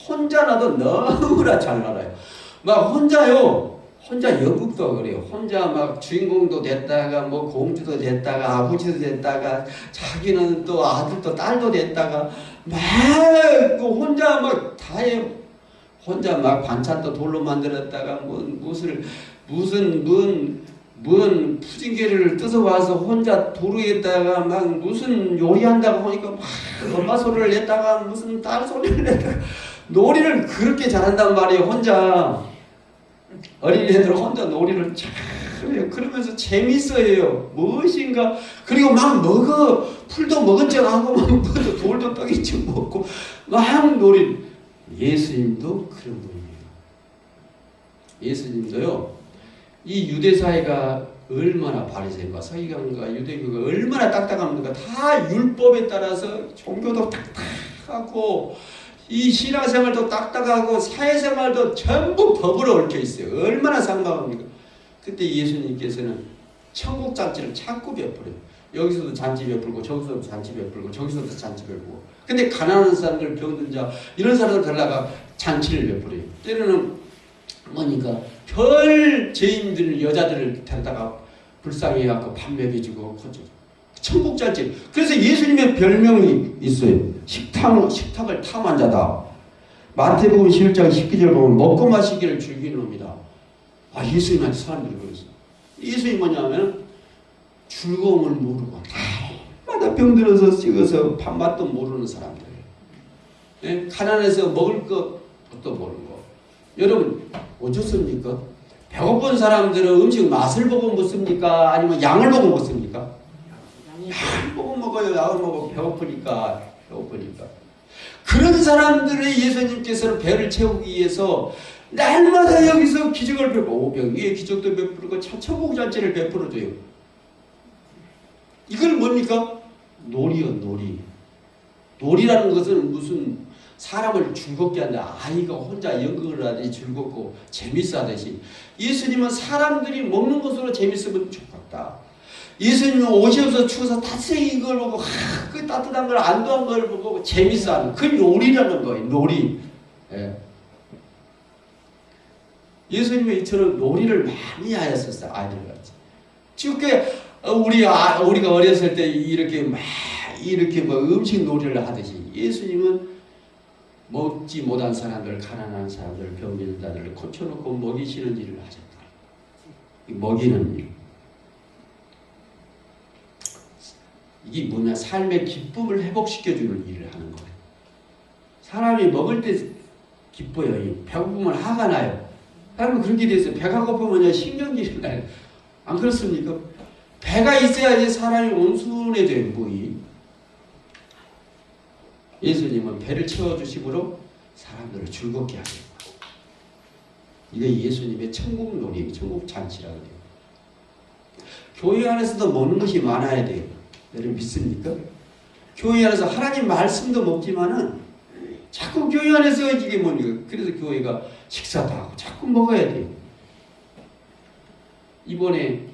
혼자 나도 너무나 잘 놀아요. 막 혼자 여북도 그래요. 혼자 막 주인공도 됐다가 뭐 공주도 됐다가 아버지도 됐다가 자기는 또 아들도 딸도 됐다가 막 혼자 막 다 해요. 혼자 막 반찬도 돌로 만들었다가 무슨 푸징개를 뜯어 와서 혼자 도루에다가 막 무슨 요리한다고 하니까 막 엄마 소리를 냈다가 무슨 딸 소리를 냈다가 놀이를 그렇게 잘한단 말이에요. 혼자 어린이들 혼자 놀이를 잘해요. 그러면서 재밌어요. 무엇인가 그리고 막 먹어 풀도 먹은 척하고 막 돌도 떡이쯤 먹고 막 놀이. 예수님도 그런 분이에요. 예수님도요. 이 유대 사회가 얼마나 바리새인과 서기관과 유대교가 얼마나 딱딱합니까? 다 율법에 따라서 종교도 딱딱하고 이 신앙생활도 딱딱하고 사회생활도 전부 법으로 얽혀 있어요. 얼마나 상막합니까? 그때 예수님께서는 천국 잔치를 자꾸 베풀어요. 여기서도 잔치 베풀고 저기서도 잔치 베풀고 저기서도 잔치 베풀고. 근데 가난한 사람들, 병든 자 이런 사람들 달라가 잔치를 베풀어요. 때로는 뭐니까 별 죄인들 여자들을 데려다가 불쌍히 해갖고 밥 먹여주고 천국 잔치. 그래서 예수님의 별명이 있어요. 식탁을 탐한 자다. 마태복음 11장 19절 보면 먹고 마시기를 즐기는 놈이다. 아, 예수님한테 사람들이 그랬어요. 예수님이 뭐냐면 즐거움을 모르고 날마다 병들어서 찍어서 밥맛도 모르는 사람들이에요. 예? 가난해서 먹을 것도 모르는 거. 여러분 어쩌습니까? 배고픈 사람들은 음식 맛을 보고 먹습니까? 아니면 양을 보고 먹습니까? 양을 보고 먹어요. 양을 먹어. 배고프니까. 그런 사람들의 예수님께서는 배를 채우기 위해서 날마다 여기서 기적을 베풀고 오병 위에 기적도 베풀고 천국 잔치를 베풀어줘요. 이걸 뭡니까? 놀이요, 놀이. 놀이라는 것은 무슨 사람을 즐겁게 한다. 아이가 혼자 연극을 하듯이 즐겁고 재밌어 하듯이 예수님은 사람들이 먹는 것으로 재밌으면 좋겠다. 예수님은 옷이 없어서 추워서 따뜻한 걸 보고 그 따뜻한 걸 안도한 걸 보고 재밌어 하는 그 놀이라는 거예요. 놀이. 예. 예수님은 이처럼 놀이를 많이 하셨었어요. 아이들같이. 지금께 우리가 어렸을 때 이렇게 뭐 음식 놀이를 하듯이 예수님은 먹지 못한 사람들, 가난한 사람들, 병든 자들을 고쳐놓고 먹이시는 일을 하셨다. 먹이는 일. 이게 뭐냐? 삶의 기쁨을 회복시켜주는 일을 하는 거예요. 사람이 먹을 때 기뻐요. 배고프면 화가 나요. 사람은 그렇게 돼서 배가 고프면 신경질이 나요. 안 그렇습니까? 배가 있어야지 사람이 온순해져요. 뭐이. 예수님은 배를 채워주심으로 사람들을 즐겁게 하세요. 이게 예수님의 천국 놀이, 천국 잔치라고 해요. 교회 안에서도 먹는 것이 많아야 돼요. 여러분 믿습니까? 교회 안에서 하나님 말씀도 먹지만은 자꾸 교회 안에서 이게 뭡니까? 그래서 교회가 식사도 하고 자꾸 먹어야 돼요. 이번에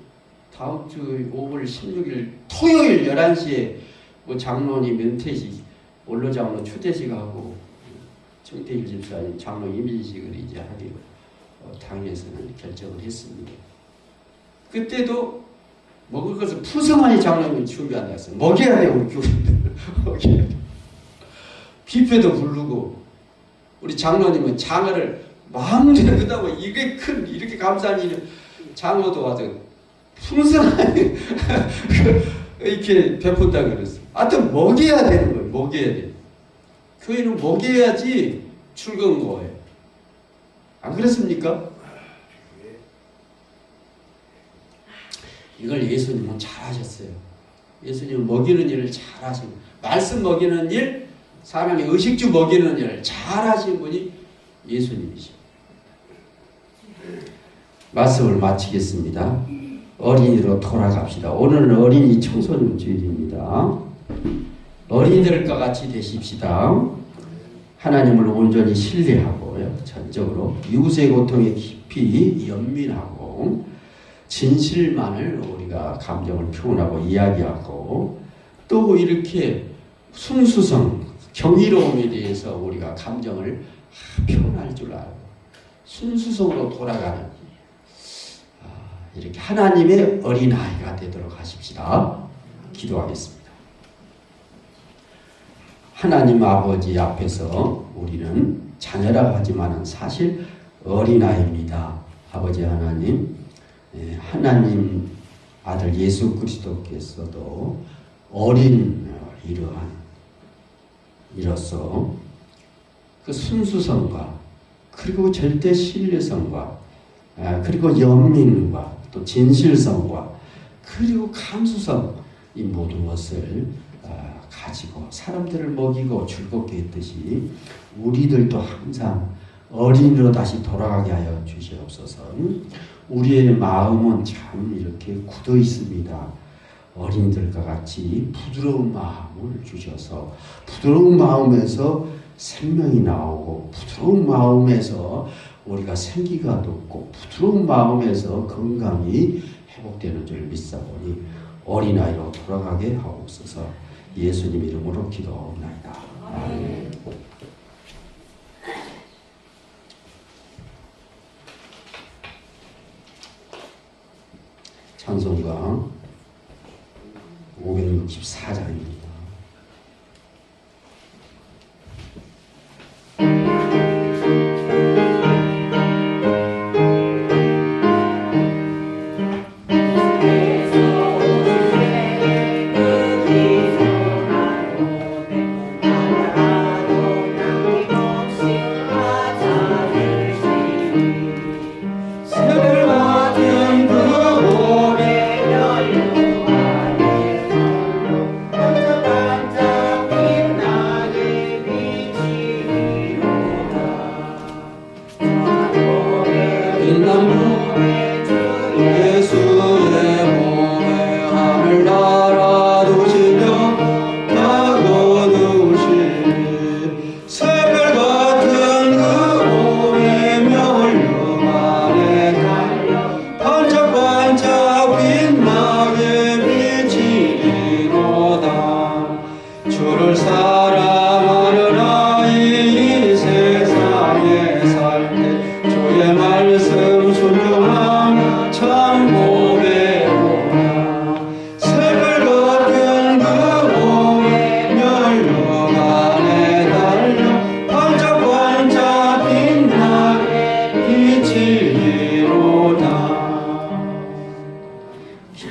다음 주 5월 16일 토요일 11시에 뭐 장로님 멘태식, 원로 장로 추대식하고 정태일 집사님 장로 임인식을 이제 하기로 당에서는 결정을 했습니다. 그때도 먹을 것을 푸성하니 장로님이 준비한다 했어요. 먹여야 돼요, 우리 교인들. 먹여야 돼. 뷔페도 부르고 우리 장로님은 장어를 마음대로 그다고 이렇게 감사한 일을 장로도 와서 풍성하게 이렇게 베푼다 그랬어요. 하여튼 먹여야 되는 거예요. 먹여야 돼. 교회는 먹여야지 즐거운 거예요. 안 그렇습니까? 이걸 예수님은 잘하셨어요. 예수님은 먹이는 일을 잘하시고 말씀 먹이는 일, 사람의 의식주 먹이는 일을 잘하신 분이 예수님이시죠. 말씀을 마치겠습니다. 어린이로 돌아갑시다. 오늘은 어린이 청소년 주일입니다. 어린이들과 같이 되십시다. 하나님을 온전히 신뢰하고요. 전적으로 이웃의 고통에 깊이 연민하고 진실만을 우리가 감정을 표현하고 이야기하고 또 이렇게 순수성, 경이로움에 대해서 우리가 감정을 표현할 줄 알고 순수성으로 돌아가는 이렇게 하나님의 어린아이가 되도록 하십시다. 기도하겠습니다. 하나님 아버지 앞에서 우리는 자녀라고 하지만 사실 어린아이입니다. 아버지 하나님, 하나님 아들 예수 그리스도께서도 어린 이로서 그 순수성과 그리고 절대 신뢰성과 그리고 연민과 또 진실성과 그리고 감수성 이 모든 것을 가지고 사람들을 먹이고 즐겁게 했듯이 우리들도 항상 어린이로 다시 돌아가게 하여 주시옵소서. 우리의 마음은 참 이렇게 굳어 있습니다. 어린이들과 같이 부드러운 마음을 주셔서 부드러운 마음에서 생명이 나오고 부드러운 마음에서 우리가 생기가 돋고 부드러운 마음에서 건강이 회복되는 줄 믿사오니 어린아이로 돌아가게 하옵소서. 예수님 이름으로 기도하옵나이다. 아멘. 찬송가 564장입니다. 그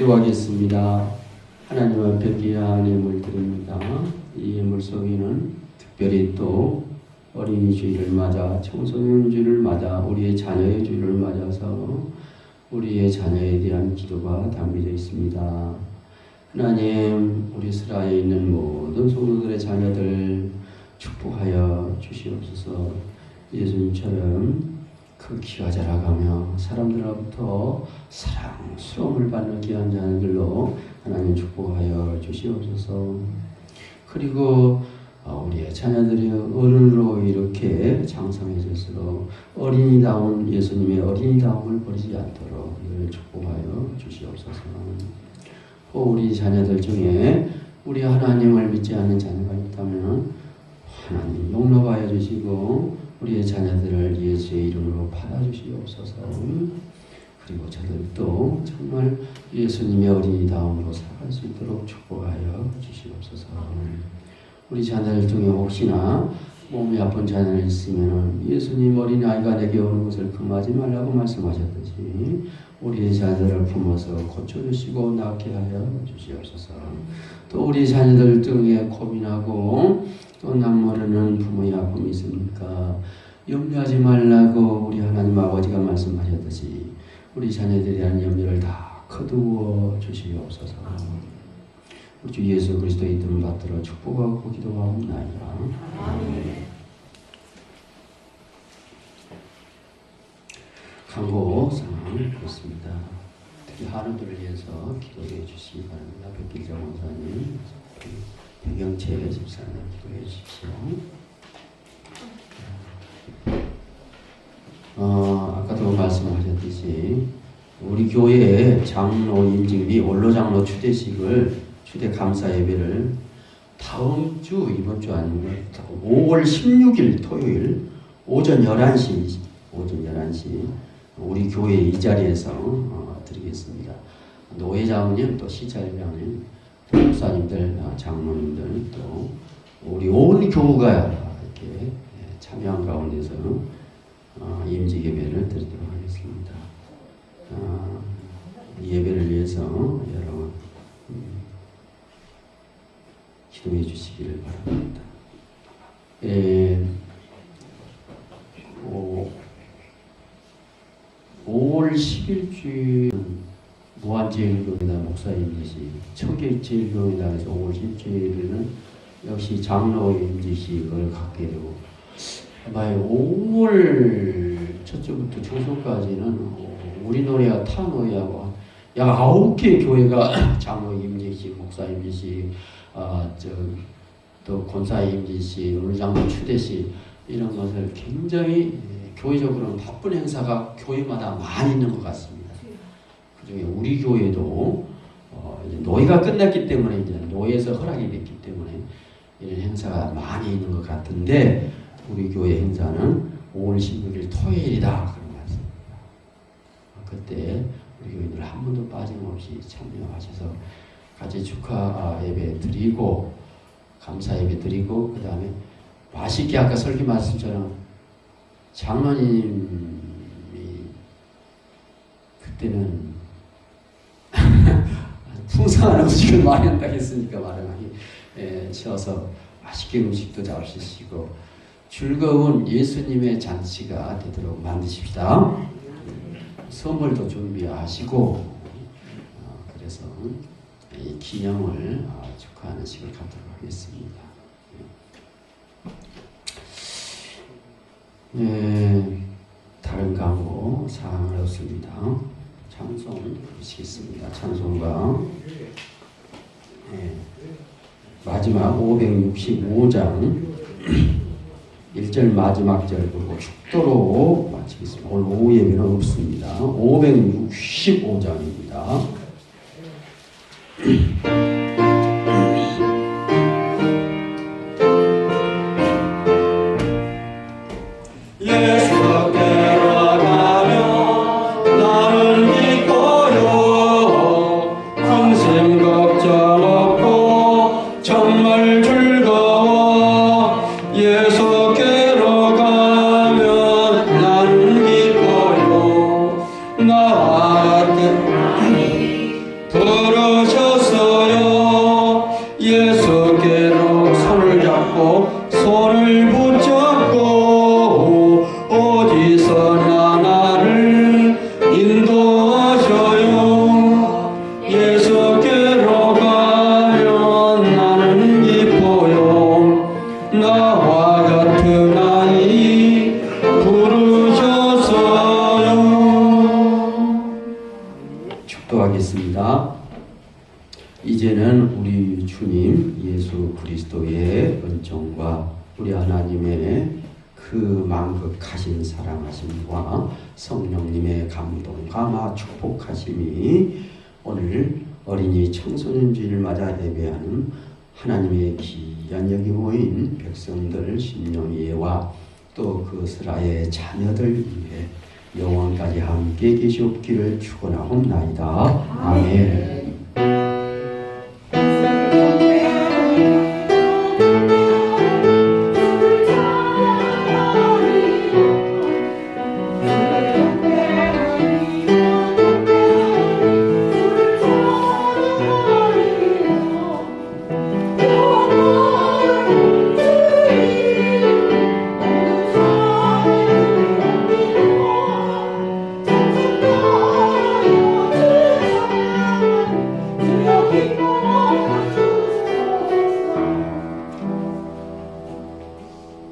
기도하겠습니다. 하나님 앞에 귀한 예물 드립니다. 이 예물 속에는 특별히 또 어린이 주일을 맞아 청소년 주일을 맞아 우리의 자녀의 주일을 맞아서 우리의 자녀에 대한 기도가 담겨져 있습니다. 하나님, 우리 스라에 있는 모든 성도들의 자녀들 축복하여 주시옵소서. 예수님처럼 크기가 자라가며 사람들로부터 사랑스러움을 받는 귀한 자녀들로 하나님 축복하여 주시옵소서. 그리고 우리의 자녀들이 어른으로 이렇게 장성해질수록 어린이다운 예수님의 어린이다움을 버리지 않도록 이를 축복하여 주시옵소서. 우리 자녀들 중에 우리 하나님을 믿지 않는 자녀가 있다면 하나님 용납하여 주시고 우리의 자녀들을 예수의 이름으로 받아주시옵소서. 그리고 저들도 정말 예수님의 어린이다움으로 살아갈 수 있도록 축복하여 주시옵소서. 우리 자녀들 중에 혹시나 몸이 아픈 자녀가 있으면 예수님 어린아이가 내게 오는 것을 금하지 말라고 말씀하셨듯이 우리의 자녀들을 품어서 고쳐주시고 낫게 하여 주시옵소서. 또 우리 자녀들 중에 고민하고 또 남모르는 부모의 아픔이 있습니까? 염려하지 말라고 우리 하나님 아버지가 말씀하셨듯이 우리 자녀들에 대한 염려를 다 거두어 주시옵소서. 우리 주 예수 그리스도의 이름 받들어 축복하고 기도하옵나이다. 강고 상황 그렇습니다. 특히 한우들을 위해서 기도해 주시기 바랍니다. 백길자 원사님, 배경채 집사님 기도해 주십시오. 아까도 말씀하셨듯이 우리 교회의 장로 임직 및 원로장로 추대 감사 예배를 다음 주 이번 주 아니면 5월 16일 토요일 오전 11시 우리 교회 이 자리에서 드리겠습니다. 노회장님 또 시찰장님 또 목사님들 장로님들 또 우리 온 교우가 이렇게 참여한 가운데서 임직 예배를 드리도록 하겠습니다. 이 예배를 위해서 여러분 기도해 주시기를 바랍니다. 5월 10일 주일은 무한제일교회나 목사임지시, 청계제일교회당에서 5월 10일에는 역시 장로 임지식을 갖게 되고 아마 5월 첫째부터 중순까지는 우리 노래와 타 노래하고 약 9개 교회가 장로 임지식, 목사 임지식, 또 권사 임지식, 우리 장로 추대식 이런 것을 굉장히 교회적으로는 바쁜 행사가 교회마다 많이 있는 것 같습니다. 그중에 우리 교회도 이제 노예가 끝났기 때문에 이제 노예에서 허락이 됐기 때문에 이런 행사가 많이 있는 것 같은데 우리 교회 행사는 5월 16일 토요일이다 그런 말씀입니다. 그때 우리 교인들 한 분도 빠짐없이 참여하셔서 같이 축하 예배 드리고 감사 예배 드리고 그 다음에 맛있게 아까 설교 말씀처럼 장로님이 그때는 풍성한 음식을 마련한다고 했으니까 마련하기 쉬어서 맛있게 음식도 잡수시고 즐거운 예수님의 잔치가 되도록 만드십시다. 선물도 준비하시고 그래서 이 기념을 축하하는 식을 갖도록 하겠습니다. 다른 강고 사항은 없습니다. 찬송 보시겠습니다. 찬송가 마지막 565장 1절 마지막 절 그리고 축도로 마치겠습니다. 오늘 오후 예배는 없습니다. 565장입니다. 나와 같은 인도하셔요. 예수께로 가면 나는 기뻐요. 나와 같은 아이 부르셨어요. 축도하겠습니다. 이제는 우리 주님 예수 그리스도의 은총과 우리 하나님의 그 만극하신 사랑하심과 성령님의 감동, 감화, 축복하심이 오늘 어린이 청소년 주일을 맞아 예배하는 하나님의 귀한 여기 모인 백성들 심령이와 또 그 스라의 자녀들 위해 영원까지 함께 계시옵기를 축원하옵나이다. 아멘.